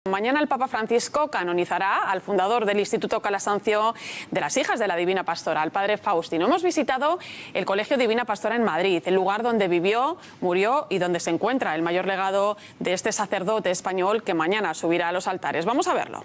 Mañana el Papa Francisco canonizará al fundador del Instituto Calasancio de las Hijas de la Divina Pastora, al padre Faustino. Hemos visitado el Colegio Divina Pastora en Madrid, el lugar donde vivió, murió y donde se encuentra el mayor legado de este sacerdote español que mañana subirá a los altares. Vamos a verlo.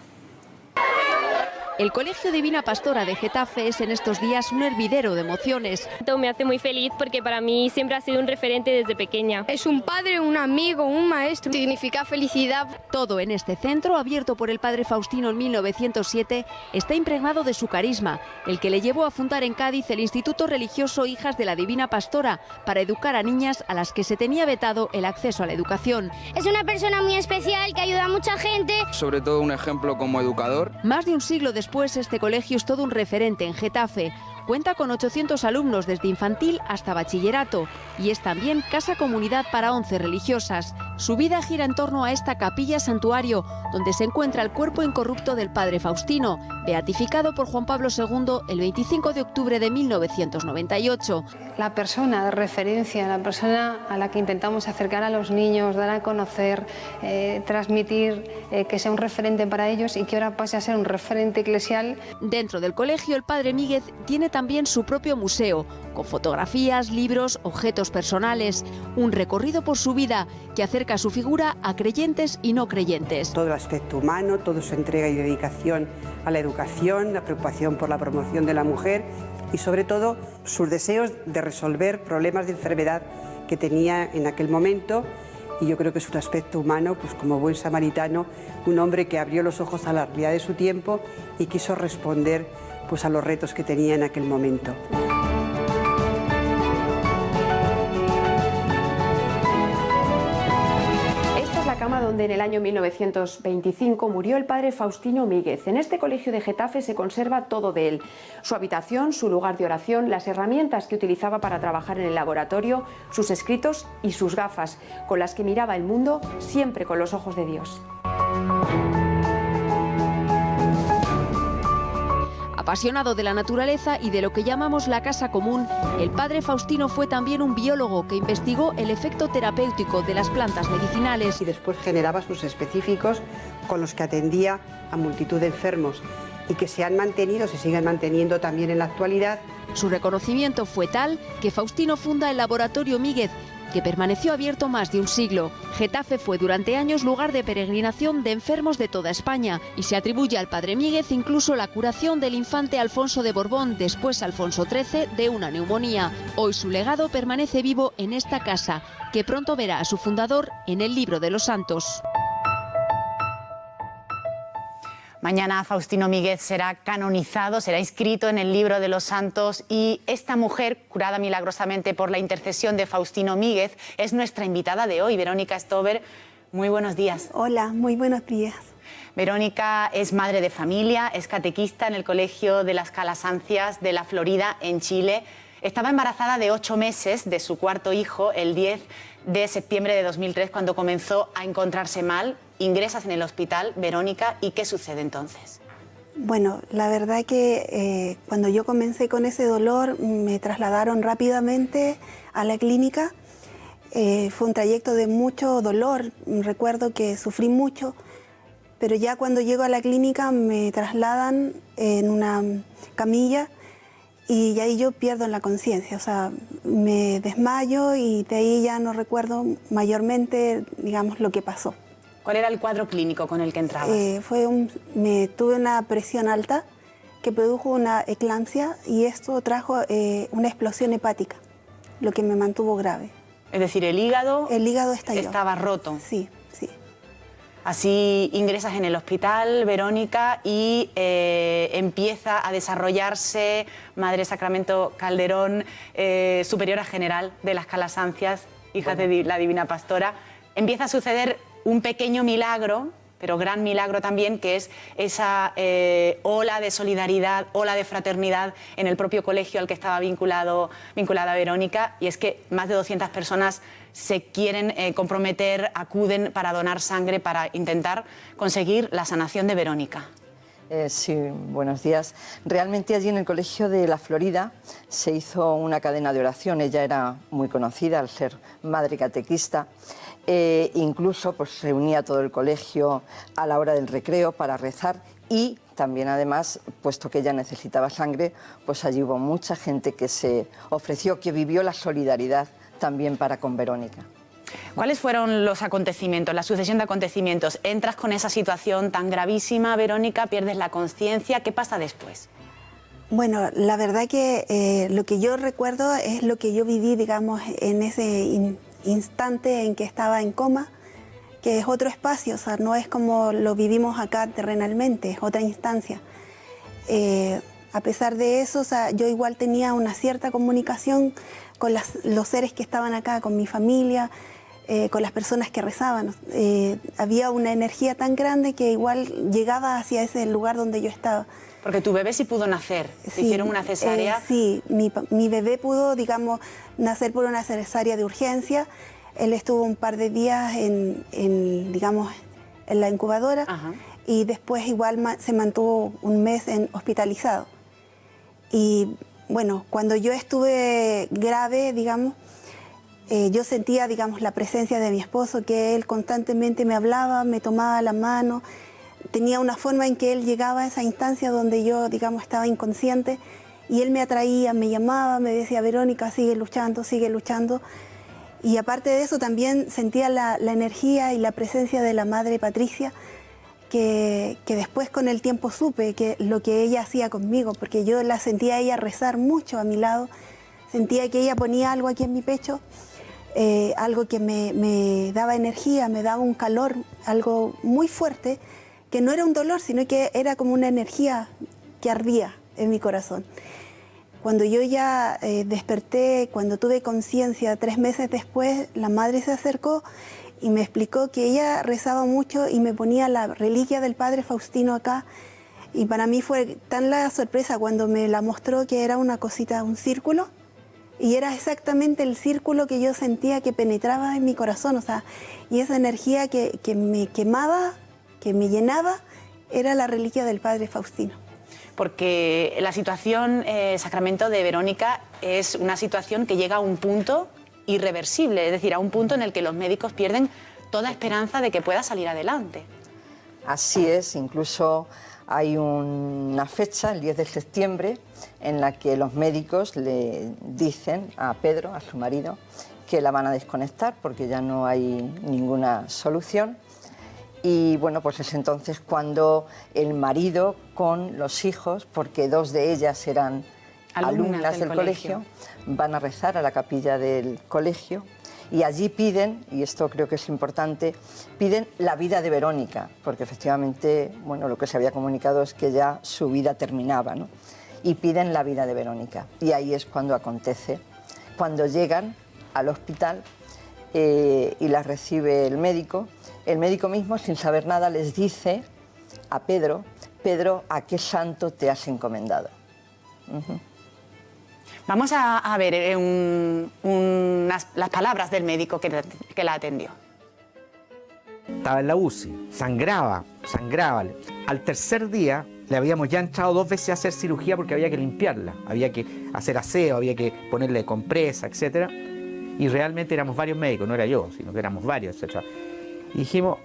El Colegio Divina Pastora de Getafe es en estos días un hervidero de emociones. Me hace muy feliz porque para mí siempre ha sido un referente desde pequeña. Es un padre, un amigo, un maestro. Significa felicidad. Todo en este centro, abierto por el padre Faustino en 1907, está impregnado de su carisma, el que le llevó a fundar en Cádiz el Instituto Religioso Hijas de la Divina Pastora, para educar a niñas a las que se tenía vetado el acceso a la educación. Es una persona muy especial que ayuda a mucha gente. Sobre todo un ejemplo como educador. Más de un siglo después, este colegio es todo un referente en Getafe. Cuenta con 800 alumnos desde infantil hasta bachillerato y es también casa comunidad para 11 religiosas. Su vida gira en torno a esta capilla santuario, donde se encuentra el cuerpo incorrupto del padre Faustino, beatificado por Juan Pablo II el 25 de octubre de 1998. La persona de referencia, la persona a la que intentamos acercar a los niños, dar a conocer, transmitir, que sea un referente para ellos y que ahora pase a ser un referente eclesial. Dentro del colegio, el padre Míguez tiene también su propio museo, con fotografías, libros, objetos personales, un recorrido por su vida que acerca su figura a creyentes y no creyentes. Todo el aspecto humano, toda su entrega y dedicación a la educación, la preocupación por la promoción de la mujer y sobre todo sus deseos de resolver problemas de enfermedad que tenía en aquel momento. Y yo creo que es un aspecto humano, pues como buen samaritano, un hombre que abrió los ojos a la realidad de su tiempo y quiso responder pues a los retos que tenía en aquel momento. Esta es la cama donde en el año 1925 murió el padre Faustino Míguez. En este colegio de Getafe se conserva todo de él: su habitación, su lugar de oración, las herramientas que utilizaba para trabajar en el laboratorio, sus escritos y sus gafas, con las que miraba el mundo siempre con los ojos de Dios. Apasionado de la naturaleza y de lo que llamamos la casa común, el padre Faustino fue también un biólogo que investigó el efecto terapéutico de las plantas medicinales. Y después generaba sus específicos con los que atendía a multitud de enfermos y que se han mantenido, se siguen manteniendo también en la actualidad. Su reconocimiento fue tal que Faustino funda el laboratorio Míguez, que permaneció abierto más de un siglo. Getafe fue durante años lugar de peregrinación de enfermos de toda España y se atribuye al padre Míguez incluso la curación del infante Alfonso de Borbón, después Alfonso XIII, de una neumonía. Hoy su legado permanece vivo en esta casa, que pronto verá a su fundador en el Libro de los Santos. Mañana Faustino Míguez será canonizado, será inscrito en el Libro de los Santos y esta mujer, curada milagrosamente por la intercesión de Faustino Míguez, es nuestra invitada de hoy, Verónica Stover. Muy buenos días. Hola, muy buenos días. Verónica es madre de familia, es catequista en el Colegio de las Calasancias de la Florida, en Chile. Estaba embarazada de 8 meses de su cuarto hijo el 10 de septiembre de 2003, cuando comenzó a encontrarse mal. Ingresas en el hospital, Verónica, ¿y qué sucede entonces? Bueno, la verdad que cuando yo comencé con ese dolor me trasladaron rápidamente a la clínica. Fue un trayecto de mucho dolor, recuerdo que sufrí mucho, pero ya cuando llego a la clínica me trasladan en una camilla y ahí yo pierdo la conciencia, o sea, me desmayo y de ahí ya no recuerdo mayormente, digamos, lo que pasó. ¿Cuál era el cuadro clínico con el que entrabas? Tuve una presión alta que produjo una eclampsia y esto trajo una explosión hepática, lo que me mantuvo grave. Es decir, el hígado estalló. Estaba roto. Sí, sí. Así ingresas en el hospital, Verónica, y empieza a desarrollarse Madre Sacramento Calderón, superiora general de las Calasancias, hijas de la Divina Pastora. Empieza a suceder un pequeño milagro, pero gran milagro también, que es esa ola de solidaridad, ola de fraternidad en el propio colegio al que estaba vinculada Verónica, y es que más de 200 personas se quieren comprometer, acuden para donar sangre, para intentar conseguir la sanación de Verónica. Sí, buenos días. Realmente allí en el Colegio de la Florida se hizo una cadena de oración. Ella era muy conocida al ser madre catequista Incluso pues, se unía todo el colegio a la hora del recreo para rezar y también además, puesto que ella necesitaba sangre, pues allí hubo mucha gente que se ofreció, que vivió la solidaridad también para con Verónica. ¿Cuáles fueron los acontecimientos, la sucesión de acontecimientos? Entras con esa situación tan gravísima, Verónica, pierdes la conciencia, ¿qué pasa después? Bueno, la verdad que lo que yo recuerdo es lo que yo viví, digamos, en ese instante en que estaba en coma, que es otro espacio, o sea, no es como lo vivimos acá terrenalmente, es otra instancia. A pesar de eso, o sea, yo igual tenía una cierta comunicación con los seres que estaban acá, con mi familia, con las personas que rezaban. Había una energía tan grande que igual llegaba hacia ese lugar donde yo estaba. Porque tu bebé sí pudo nacer, ¿te hicieron una cesárea? Sí, mi bebé pudo, digamos, nacer por una cesárea de urgencia. Él estuvo un par de días digamos, en la incubadora. Ajá. Y después igual se mantuvo un mes hospitalizado. Y bueno, cuando yo estuve grave, digamos, yo sentía, digamos, la presencia de mi esposo, que él constantemente me hablaba, me tomaba la mano. Tenía una forma en que él llegaba a esa instancia donde yo, digamos, estaba inconsciente y él me atraía, me llamaba, me decía, Verónica, sigue luchando, sigue luchando. Y aparte de eso también sentía la energía y la presencia de la Madre Patricia, que después con el tiempo supe que lo que ella hacía conmigo, porque yo la sentía a ella rezar mucho a mi lado, sentía que ella ponía algo aquí en mi pecho, algo que me daba energía, me daba un calor, algo muy fuerte, que no era un dolor, sino que era como una energía que ardía en mi corazón. Cuando yo ya desperté, cuando tuve conciencia 3 meses después, la madre se acercó y me explicó que ella rezaba mucho y me ponía la reliquia del Padre Faustino acá. Y para mí fue tan la sorpresa cuando me la mostró, que era una cosita, un círculo, y era exactamente el círculo que yo sentía que penetraba en mi corazón, o sea, y esa energía que me quemaba, que me llenaba, era la reliquia del Padre Faustino. Porque la situación, Sacramento, de Verónica es una situación que llega a un punto irreversible, es decir, a un punto en el que los médicos pierden toda esperanza de que pueda salir adelante. Así es, incluso hay una fecha, el 10 de septiembre, en la que los médicos le dicen a Pedro, a su marido, que la van a desconectar porque ya no hay ninguna solución. Y bueno, pues es entonces cuando el marido con los hijos, porque 2 de ellas eran alumnas del colegio, van a rezar a la capilla del colegio y allí piden, y esto creo que es importante, piden la vida de Verónica, porque efectivamente, bueno, lo que se había comunicado es que ya su vida terminaba, ¿no? Y piden la vida de Verónica. Y ahí es cuando acontece, cuando llegan al hospital y las recibe el médico. El médico mismo, sin saber nada, les dice a Pedro, Pedro, ¿a qué santo te has encomendado? Vamos a ver las palabras del médico que la atendió. Estaba en la UCI, sangraba. Al tercer día le habíamos ya entrado 2 veces a hacer cirugía porque había que limpiarla, había que hacer aseo, había que ponerle compresa, etc. Y realmente éramos varios médicos, no era yo, sino que éramos varios, etc. Y dijimos,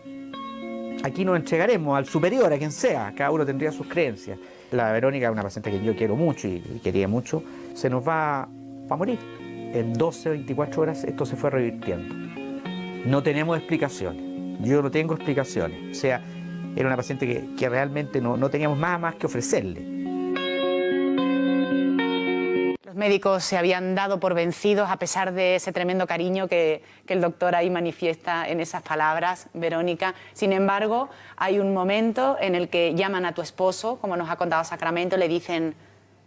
aquí nos entregaremos al superior, a quien sea, cada uno tendría sus creencias. La Verónica es una paciente que yo quiero mucho y quería mucho, se nos va a morir. En 12 o 24 horas esto se fue revirtiendo. No tenemos explicaciones, yo no tengo explicaciones. O sea, era una paciente que realmente no teníamos nada más que ofrecerle. Los médicos se habían dado por vencidos a pesar de ese tremendo cariño que el doctor ahí manifiesta en esas palabras, Verónica. Sin embargo, hay un momento en el que llaman a tu esposo, como nos ha contado Sacramento, le dicen,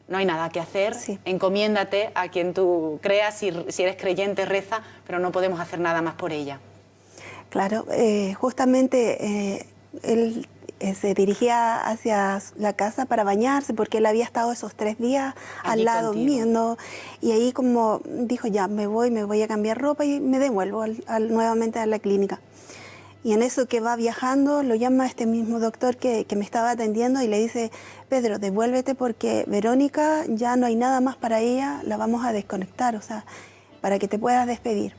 no hay nada que hacer, sí, encomiéndate a quien tú creas, si eres creyente reza, pero no podemos hacer nada más por ella. Claro, justamente él se dirigía hacia la casa para bañarse porque él había estado esos 3 días al lado mío, ¿no? Y ahí como dijo, ya me voy a cambiar ropa y me devuelvo nuevamente a la clínica. Y en eso que va viajando lo llama este mismo doctor que me estaba atendiendo y le dice, Pedro, devuélvete porque Verónica ya no hay nada más para ella, la vamos a desconectar, o sea, para que te puedas despedir.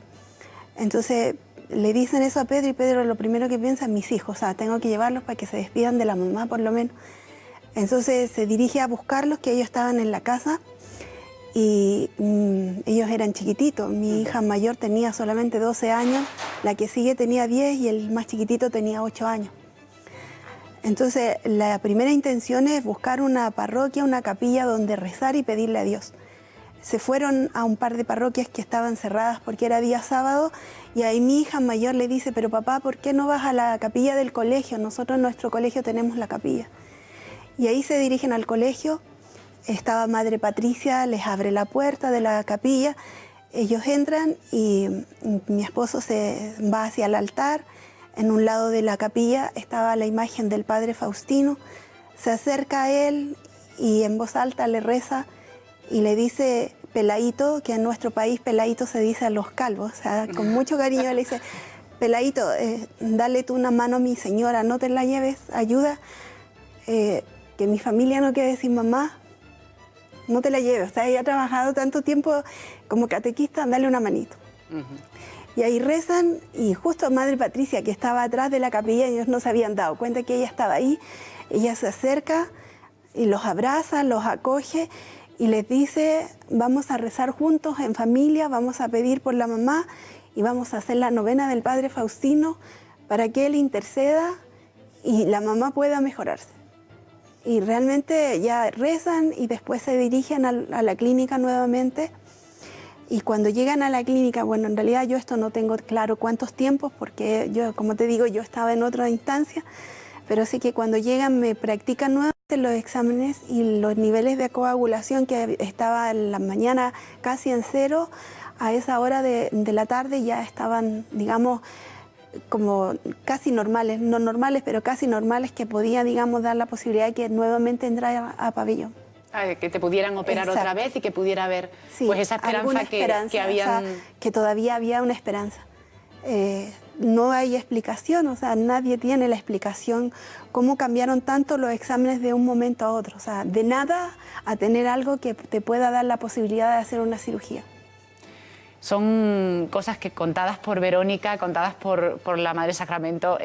Entonces le dicen eso a Pedro y Pedro lo primero que piensa es mis hijos, o sea, tengo que llevarlos para que se despidan de la mamá por lo menos. Entonces se dirige a buscarlos, que ellos estaban en la casa y ellos eran chiquititos. Mi hija mayor tenía solamente 12 años, la que sigue tenía 10 y el más chiquitito tenía 8 años. Entonces la primera intención es buscar una parroquia, una capilla donde rezar y pedirle a Dios. Se fueron a un par de parroquias que estaban cerradas porque era día sábado y ahí mi hija mayor le dice, pero papá, ¿por qué no vas a la capilla del colegio? Nosotros en nuestro colegio tenemos la capilla. Y ahí se dirigen al colegio, estaba Madre Patricia, les abre la puerta de la capilla, ellos entran y mi esposo se va hacia el altar, en un lado de la capilla estaba la imagen del Padre Faustino, se acerca a él y en voz alta le reza y le dice Peladito, que en nuestro país Peladito se dice a los calvos, o sea, con mucho cariño le dice, Peladito, dale tú una mano a mi señora, no te la lleves, ayuda, que mi familia no quede sin mamá, no te la lleves, o sea, ella ha trabajado tanto tiempo como catequista, dale una manito. Y ahí rezan y justo Madre Patricia, que estaba atrás de la capilla, ellos no se habían dado cuenta que ella estaba ahí, ella se acerca y los abraza, los acoge y les dice, vamos a rezar juntos en familia, vamos a pedir por la mamá y vamos a hacer la novena del Padre Faustino para que él interceda y la mamá pueda mejorarse. Y realmente ya rezan y después se dirigen a la clínica nuevamente. Y cuando llegan a la clínica, bueno, en realidad yo esto no tengo claro cuántos tiempos, porque yo, como te digo, yo estaba en otra instancia, pero sí que cuando llegan me practican nuevamente los exámenes y los niveles de coagulación que estaba en la mañana casi en cero, a esa hora de la tarde ya estaban, digamos, como casi normales, no normales, pero casi normales, que podía, digamos, dar la posibilidad de que nuevamente entrara a pabellón. Que te pudieran operar otra vez y que pudiera haber pues esa esperanza que habían... O sea, que todavía había una esperanza. No hay explicación, o sea, nadie tiene la explicación cómo cambiaron tanto los exámenes de un momento a otro. O sea, de nada a tener algo que te pueda dar la posibilidad de hacer una cirugía. Son cosas que contadas por Verónica, contadas por la Madre Sacramento,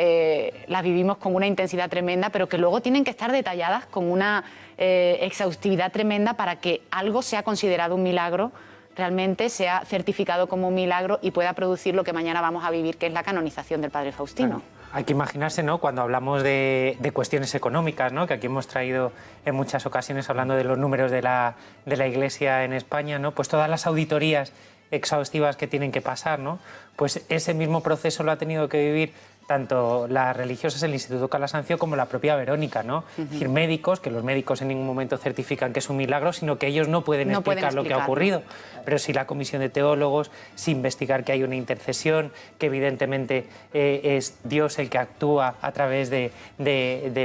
las vivimos con una intensidad tremenda, pero que luego tienen que estar detalladas con una exhaustividad tremenda para que algo sea considerado un milagro, realmente sea certificado como un milagro y pueda producir lo que mañana vamos a vivir, que es la canonización del Padre Faustino. Claro. Hay que imaginarse, ¿no?, cuando hablamos de cuestiones económicas, ¿no?, que aquí hemos traído en muchas ocasiones hablando de los números de la Iglesia en España, ¿no?, pues todas las auditorías exhaustivas que tienen que pasar, ¿no?, pues ese mismo proceso lo ha tenido que vivir tanto las religiosas del Instituto Calasancio como la propia Verónica, ¿no? Es decir, médicos, que los médicos en ningún momento certifican que es un milagro, sino que ellos no pueden explicar lo que ha ocurrido. Pero sí la comisión de teólogos, sí investigar que hay una intercesión, que evidentemente es Dios el que actúa a través de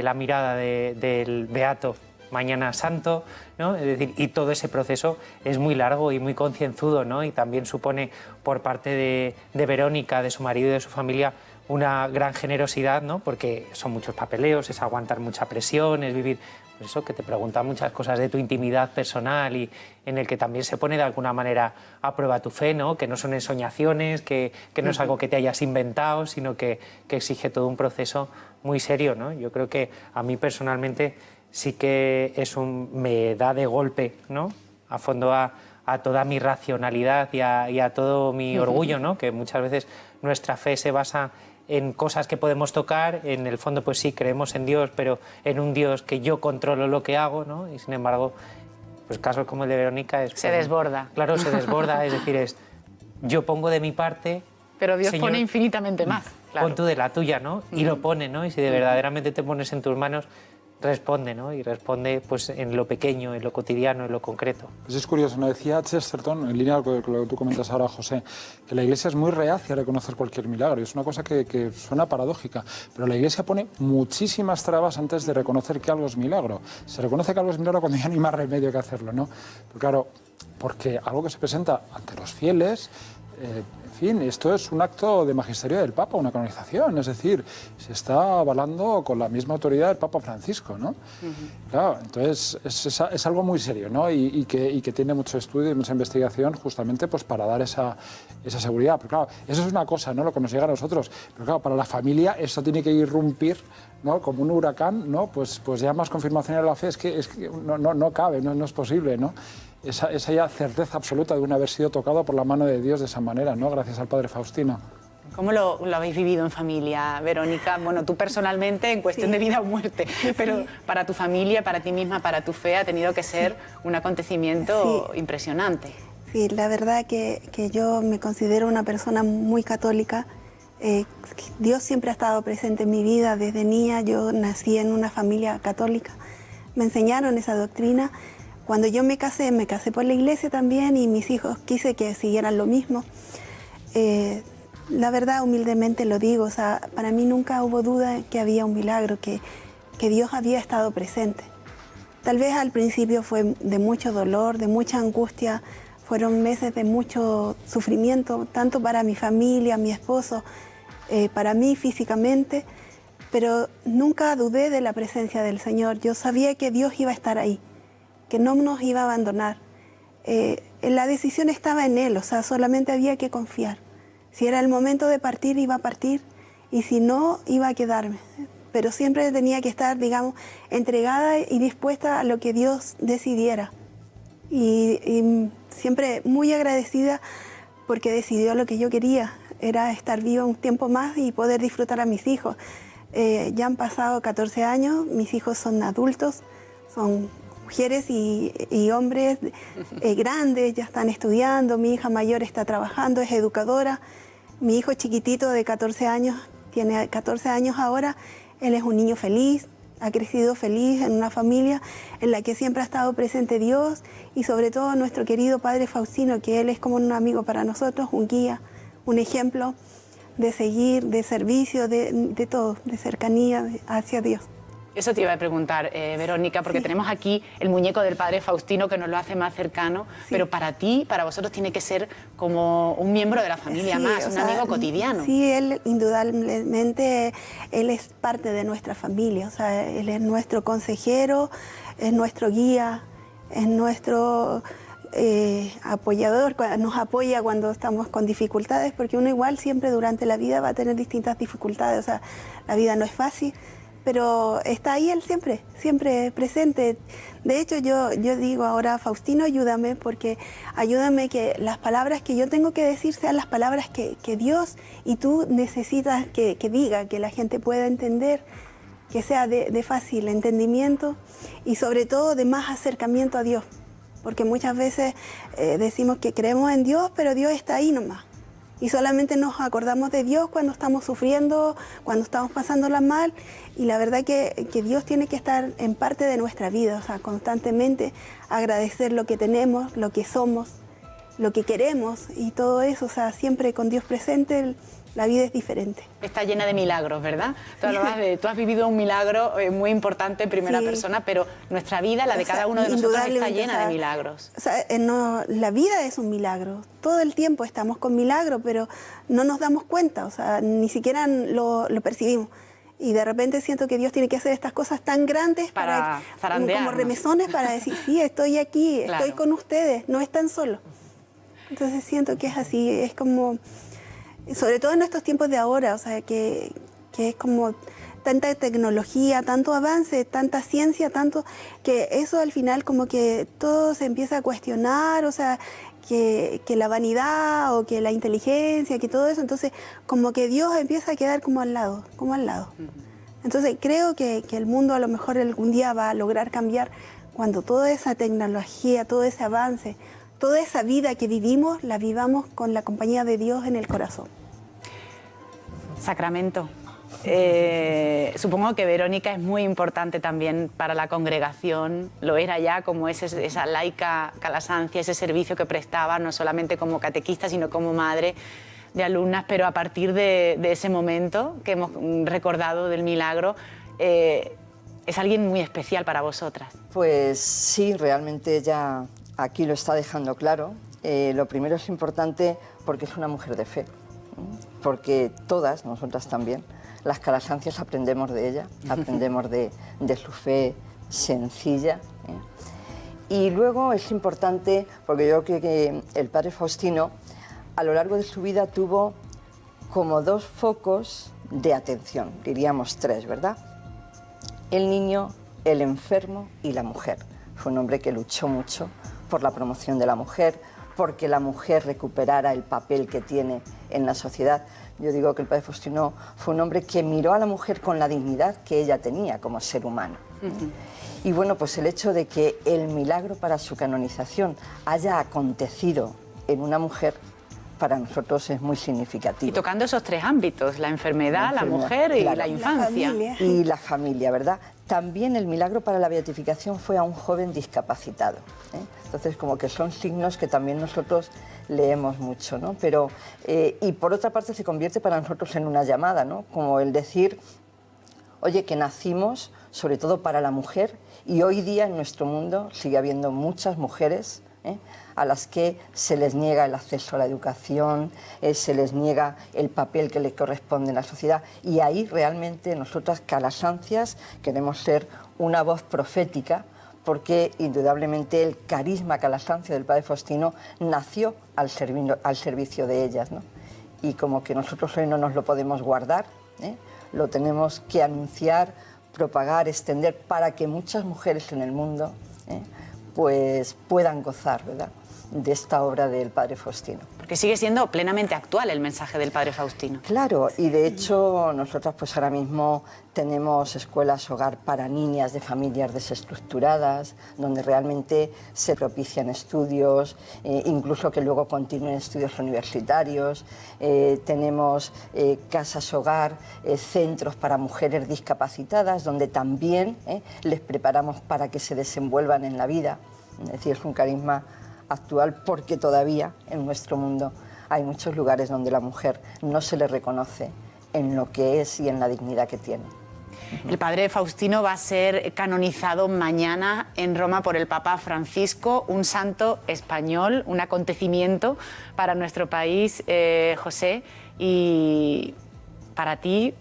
la mirada del Beato Mañana Santo, ¿no? Es decir, y todo ese proceso es muy largo y muy concienzudo, ¿no? Y también supone por parte de Verónica, de su marido y de su familia, una gran generosidad, ¿no?, porque son muchos papeleos, es aguantar mucha presión, es vivir, pues eso, que te preguntan muchas cosas de tu intimidad personal y en el que también se pone de alguna manera a prueba tu fe, ¿no?, que no son ensoñaciones, que no es algo que te hayas inventado, sino que exige todo un proceso muy serio, ¿no? Yo creo que a mí personalmente sí que me da de golpe, ¿no?, a fondo a toda mi racionalidad y a todo mi orgullo, ¿no?, que muchas veces nuestra fe se basa en cosas que podemos tocar, en el fondo pues sí, creemos en Dios, pero en un Dios que yo controlo lo que hago, ¿no? Y sin embargo, pues casos como el de Verónica se desborda. Claro, se desborda, es decir, yo pongo de mi parte... Pero Dios Señor, pone infinitamente más. Claro. Pon tú de la tuya, ¿no? Y lo pone, ¿no? Y si de verdaderamente te pones en tus manos, responde, ¿no? Y responde pues en lo pequeño, en lo cotidiano, en lo concreto. Pues es curioso, ¿no? Decía Chesterton, en línea con lo que tú comentas ahora, José, que la Iglesia es muy reacia a reconocer cualquier milagro. Es una cosa que suena paradójica, pero la Iglesia pone muchísimas trabas antes de reconocer que algo es milagro. Se reconoce que algo es milagro cuando ya no hay más remedio que hacerlo, ¿no? Pero claro, porque algo que se presenta ante los fieles En fin, esto es un acto de magisterio del Papa, una canonización, es decir, se está avalando con la misma autoridad del Papa Francisco, ¿no? Claro, entonces es algo muy serio, ¿no? Y que tiene mucho estudio y mucha investigación justamente pues, para dar esa seguridad. Pero claro, eso es una cosa, ¿no? Lo que nos llega a nosotros. Pero claro, para la familia esto tiene que irrumpir, ¿no? Como un huracán, ¿no? Pues ya más confirmación de la fe es que no cabe, no es posible, ¿no? Esa ya certeza absoluta de un haber sido tocado por la mano de Dios de esa manera, ¿no? Gracias al Padre Faustino. ¿Cómo lo habéis vivido en familia, Verónica? Bueno, tú personalmente en cuestión de vida o muerte, pero para tu familia, para ti misma, para tu fe, ha tenido que ser un acontecimiento impresionante. Sí, la verdad que yo me considero una persona muy católica. Dios siempre ha estado presente en mi vida. Desde niña yo nací en una familia católica. Me enseñaron esa doctrina. Cuando yo me casé por la iglesia también y mis hijos quise que siguieran lo mismo. La verdad, humildemente lo digo, o sea, para mí nunca hubo duda que había un milagro, que Dios había estado presente. Tal vez al principio fue de mucho dolor, de mucha angustia, fueron meses de mucho sufrimiento, tanto para mi familia, mi esposo, para mí físicamente, pero nunca dudé de la presencia del Señor. Yo sabía que Dios iba a estar ahí, que no nos iba a abandonar. La decisión estaba en Él, o sea, solamente había que confiar. Si era el momento de partir, iba a partir, y si no, iba a quedarme. Pero siempre tenía que estar, digamos, entregada y dispuesta a lo que Dios decidiera. Y siempre muy agradecida porque decidió lo que yo quería, era estar viva un tiempo más y poder disfrutar a mis hijos. Ya han pasado 14 años, mis hijos son adultos, son mujeres y hombres grandes, ya están estudiando, mi hija mayor está trabajando, es educadora, mi hijo chiquitito de 14 años, tiene 14 años ahora, él es un niño feliz, ha crecido feliz en una familia en la que siempre ha estado presente Dios y sobre todo nuestro querido Padre Faustino, que él es como un amigo para nosotros, un guía, un ejemplo de seguir, de servicio, de todo, de cercanía hacia Dios. Eso te iba a preguntar, Verónica, porque tenemos aquí el muñeco del Padre Faustino que nos lo hace más cercano, pero para ti, para vosotros, tiene que ser como un miembro de la familia más, un amigo cotidiano. Sí, él indudablemente, él es parte de nuestra familia, o sea, él es nuestro consejero, es nuestro guía, es nuestro apoyador, nos apoya cuando estamos con dificultades, porque uno igual siempre durante la vida va a tener distintas dificultades, o sea, la vida no es fácil, pero está ahí él siempre, siempre presente. De hecho, yo digo ahora, Faustino, ayúdame, porque ayúdame que las palabras que yo tengo que decir sean las palabras que Dios y tú necesitas que diga, que la gente pueda entender, que sea de fácil entendimiento y sobre todo de más acercamiento a Dios. Porque muchas veces decimos que creemos en Dios, pero Dios está ahí nomás. Y solamente nos acordamos de Dios cuando estamos sufriendo, cuando estamos pasándola mal. Y la verdad que Dios tiene que estar en parte de nuestra vida, o sea, constantemente agradecer lo que tenemos, lo que somos, lo que queremos y todo eso, o sea, siempre con Dios presente, la vida es diferente. Está llena de milagros, ¿verdad? Tú has vivido un milagro muy importante en primera persona, pero nuestra vida, la de cada uno de nosotros, está llena de milagros. O sea, la vida es un milagro. Todo el tiempo estamos con milagro, pero no nos damos cuenta, o sea, ni siquiera lo percibimos. Y de repente siento que Dios tiene que hacer estas cosas tan grandes para como remesones para decir, sí, estoy aquí, estoy con ustedes, no están solos. Entonces siento que es así, es como, sobre todo en estos tiempos de ahora, o sea, que es como tanta tecnología, tanto avance, tanta ciencia, tanto que eso al final como que todo se empieza a cuestionar, o sea, que la vanidad o que la inteligencia, que todo eso, entonces como que Dios empieza a quedar como al lado. Entonces creo que el mundo a lo mejor algún día va a lograr cambiar cuando toda esa tecnología, todo ese avance, toda esa vida que vivimos, la vivamos con la compañía de Dios en el corazón. Sacramento. Supongo que Verónica es muy importante también para la congregación, lo era ya como esa laica Calasancia, ese servicio que prestaba, no solamente como catequista, sino como madre de alumnas, pero a partir de ese momento que hemos recordado del milagro, es alguien muy especial para vosotras. Pues sí, realmente ella aquí lo está dejando claro. Lo primero es importante porque es una mujer de fe, porque todas, nosotras también, las calasancias aprendemos de ella, aprendemos de su fe sencilla. Y luego es importante, porque yo creo que el padre Faustino a lo largo de su vida tuvo como dos focos de atención, diríamos tres, ¿verdad? El niño, el enfermo y la mujer. Fue un hombre que luchó mucho por la promoción de la mujer, porque la mujer recuperara el papel que tiene en la sociedad. Yo digo que el padre Faustino fue un hombre que miró a la mujer con la dignidad que ella tenía como ser humano. Y bueno, pues el hecho de que el milagro para su canonización haya acontecido en una mujer, para nosotros es muy significativo. Y tocando esos tres ámbitos, la enfermedad, la mujer y claro, la infancia. Y la familia, ¿verdad? También el milagro para la beatificación fue a un joven discapacitado, ¿eh? Entonces, como que son signos que también nosotros leemos mucho, ¿no? Pero, y por otra parte se convierte para nosotros en una llamada, ¿no? Como el decir, oye, que nacimos sobre todo para la mujer, y hoy día en nuestro mundo sigue habiendo muchas mujeres a las que se les niega el acceso a la educación, se les niega el papel que les corresponde en la sociedad, y ahí realmente nosotras calasancias queremos ser una voz profética, porque indudablemente el carisma calasancio del padre Faustino nació al servicio de ellas, ¿no? Y como que nosotros hoy no nos lo podemos guardar, lo tenemos que anunciar, propagar, extender, para que muchas mujeres en el mundo pues puedan gozar, ¿verdad?, de esta obra del padre Faustino. Porque sigue siendo plenamente actual el mensaje del padre Faustino. Claro, y de hecho nosotras pues ahora mismo tenemos escuelas hogar para niñas de familias desestructuradas, donde realmente se propician estudios, incluso que luego continúen estudios universitarios. Tenemos casas hogar, centros para mujeres discapacitadas, donde también les preparamos para que se desenvuelvan en la vida. Es decir, es un carisma actual, porque todavía en nuestro mundo hay muchos lugares donde la mujer no se le reconoce en lo que es y en la dignidad que tiene. El padre Faustino va a ser canonizado mañana en Roma por el Papa Francisco, un santo español, un acontecimiento para nuestro país, José, y para ti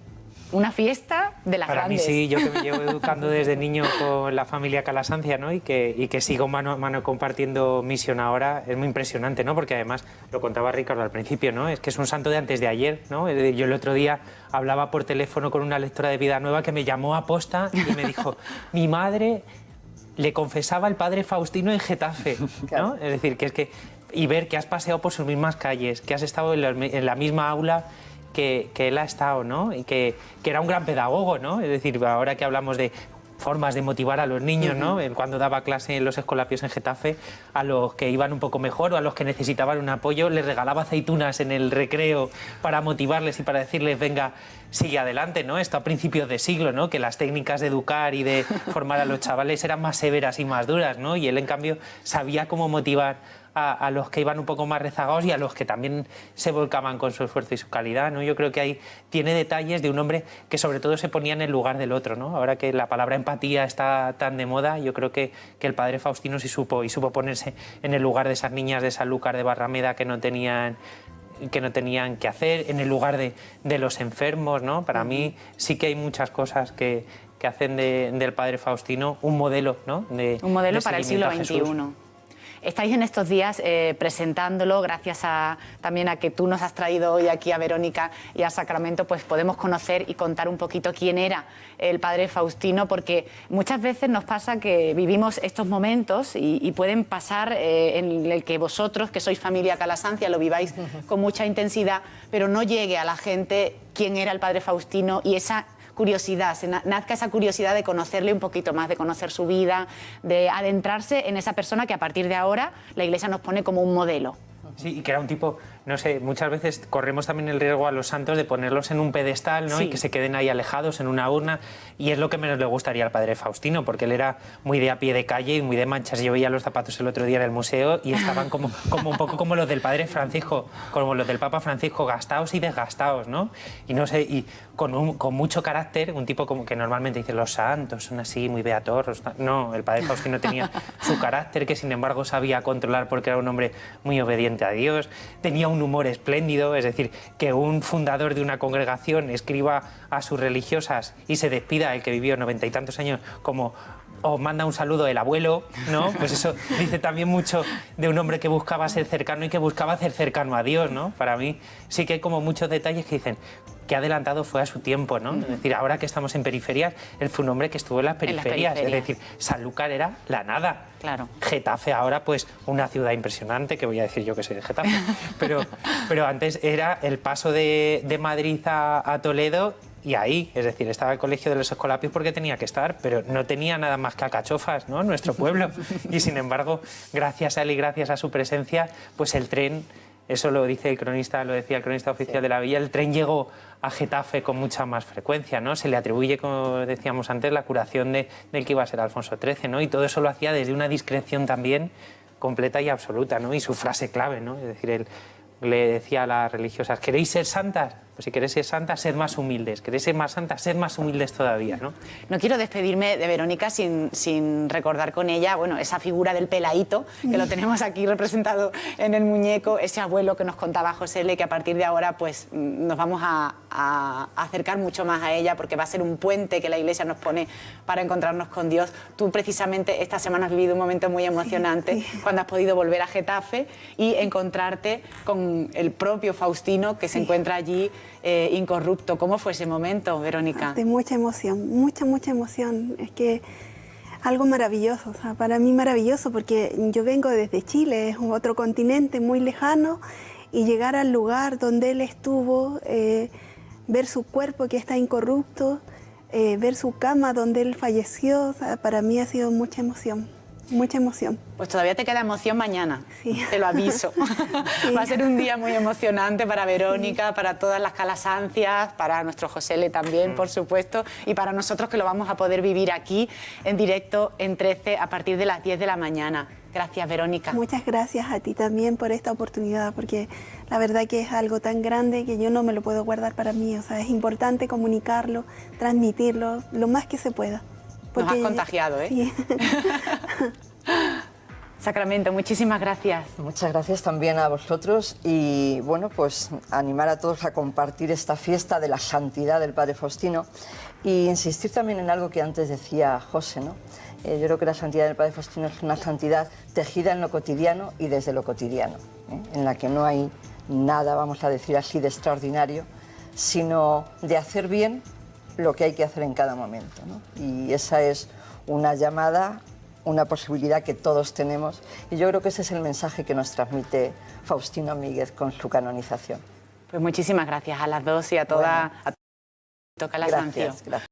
una fiesta de las grandes. Para mí sí, yo que me llevo educando desde niño con la familia calasancia, ¿no? y que sigo mano a mano compartiendo misión ahora, es muy impresionante, ¿no? Porque además, lo contaba Ricardo al principio, ¿no? Es que es un santo de antes de ayer, ¿no? Yo el otro día hablaba por teléfono con una lectora de Vida Nueva que me llamó a posta y me dijo, mi madre le confesaba al padre Faustino en Getafe, ¿no? Es decir, que es que... Y ver que has paseado por sus mismas calles, que has estado en la misma aula que él ha estado, ¿no? Y que era un gran pedagogo, ¿no? Es decir, ahora que hablamos de formas de motivar a los niños, ¿no? Cuando daba clase en los Escolapios en Getafe, a los que iban un poco mejor o a los que necesitaban un apoyo, les regalaba aceitunas en el recreo para motivarles y para decirles, venga, sigue adelante, ¿no? Esto a principios de siglo, ¿no? Que las técnicas de educar y de formar a los chavales eran más severas y más duras, ¿no? Y él, en cambio, sabía cómo motivar a los que iban un poco más rezagados y a los que también se volcaban con su esfuerzo y su calidad, ¿no? Yo creo que ahí tiene detalles de un hombre que sobre todo se ponía en el lugar del otro, ¿no? Ahora que la palabra empatía está tan de moda, yo creo que el padre Faustino sí supo ponerse en el lugar de esas niñas de Sanlúcar de Barrameda que no tenían que hacer, en el lugar de los enfermos, ¿no? Para mí sí que hay muchas cosas que hacen del padre Faustino un modelo, ¿no? Un modelo para el siglo XXI. Estáis en estos días presentándolo, gracias también a que tú nos has traído hoy aquí a Verónica y a Sacramento, pues podemos conocer y contar un poquito quién era el padre Faustino, porque muchas veces nos pasa que vivimos estos momentos y pueden pasar en el que vosotros, que sois familia calasancia, lo viváis con mucha intensidad, pero no llegue a la gente quién era el padre Faustino y esa curiosidad, nazca esa curiosidad de conocerle un poquito más, de conocer su vida, de adentrarse en esa persona que a partir de ahora la Iglesia nos pone como un modelo. Sí, y que era un tipo, no sé, muchas veces corremos también el riesgo a los santos de ponerlos en un pedestal, ¿no? Sí. Y que se queden ahí alejados en una urna, y es lo que menos le gustaría al padre Faustino, porque él era muy de a pie de calle y muy de manchas. Yo veía los zapatos el otro día en el museo y estaban como un poco como los del padre Francisco, como los del Papa Francisco, gastados y desgastados, ¿no? Y no sé, y con mucho carácter, un tipo como que normalmente dice los santos son así, muy beatos. No, el padre Faustino tenía su carácter, que sin embargo sabía controlar porque era un hombre muy obediente a Dios, tenía un humor espléndido, es decir, que un fundador de una congregación escriba a sus religiosas y se despida, el que vivió 90 y tantos años, como o manda un saludo el abuelo, ¿no? Pues eso dice también mucho de un hombre que buscaba ser cercano y que buscaba hacer cercano a Dios, ¿no? Para mí sí que hay como muchos detalles que dicen que adelantado fue a su tiempo, ¿no? Es decir, ahora que estamos en periferias, él fue un hombre que estuvo en las periferias. Es decir, Sanlúcar era la nada. Claro. Getafe ahora, pues, una ciudad impresionante, que voy a decir yo que soy de Getafe, pero antes era el paso de Madrid a Toledo. Y ahí, es decir, estaba el colegio de los Escolapios porque tenía que estar, pero no tenía nada más que alcachofas, ¿no? Nuestro pueblo. Y sin embargo, gracias a él y gracias a su presencia, pues el tren, eso lo dice el cronista, lo decía el cronista oficial de la villa, el tren llegó a Getafe con mucha más frecuencia, ¿no? Se le atribuye, como decíamos antes, la curación del que iba a ser Alfonso XIII, ¿no? Y todo eso lo hacía desde una discreción también completa y absoluta, ¿no? Y su frase clave, ¿no? Es decir, él le decía a las religiosas, ¿queréis ser santas? Pues si queréis ser santas, sed más humildes. ¿Queréis ser más santas? Sed más humildes todavía, ¿no? No quiero despedirme de Verónica sin recordar con ella, bueno, esa figura del peladito, que lo tenemos aquí representado en el muñeco, ese abuelo que nos contaba José L, que a partir de ahora pues nos vamos a acercar mucho más a ella, porque va a ser un puente que la Iglesia nos pone para encontrarnos con Dios. Tú precisamente esta semana has vivido un momento muy emocionante, cuando has podido volver a Getafe y encontrarte con el propio Faustino, que se encuentra allí incorrupto. ¿Cómo fue ese momento, Verónica? De mucha emoción, mucha emoción. Es que algo maravilloso, o sea, para mí maravilloso, porque yo vengo desde Chile, es otro continente muy lejano, y llegar al lugar donde él estuvo, ver su cuerpo que está incorrupto, ver su cama donde él falleció, o sea, para mí ha sido mucha emoción. Mucha emoción. Pues todavía te queda emoción mañana, sí. Te lo aviso. Sí. Va a ser un día muy emocionante para Verónica, sí, para todas las calasancias, para nuestro José L también, por supuesto, y para nosotros que lo vamos a poder vivir aquí en directo en 13 a partir de las 10 de la mañana. Gracias, Verónica. Muchas gracias a ti también por esta oportunidad, porque la verdad que es algo tan grande que yo no me lo puedo guardar para mí. O sea, es importante comunicarlo, transmitirlo, lo más que se pueda. Nos has contagiado, ¿eh? Sí. Sacramento, muchísimas gracias. Muchas gracias también a vosotros y, bueno, pues animar a todos a compartir esta fiesta de la santidad del Padre Faustino y insistir también en algo que antes decía José, ¿no? Yo creo que la santidad del Padre Faustino es una santidad tejida en lo cotidiano y desde lo cotidiano, en la que no hay nada, vamos a decir así, de extraordinario, sino de hacer bien lo que hay que hacer en cada momento, ¿no? Y esa es una llamada, una posibilidad que todos tenemos, y yo creo que ese es el mensaje que nos transmite Faustino Míguez con su canonización. Pues muchísimas gracias a las dos y a toda... Bueno, Toca la sanción. Gracias.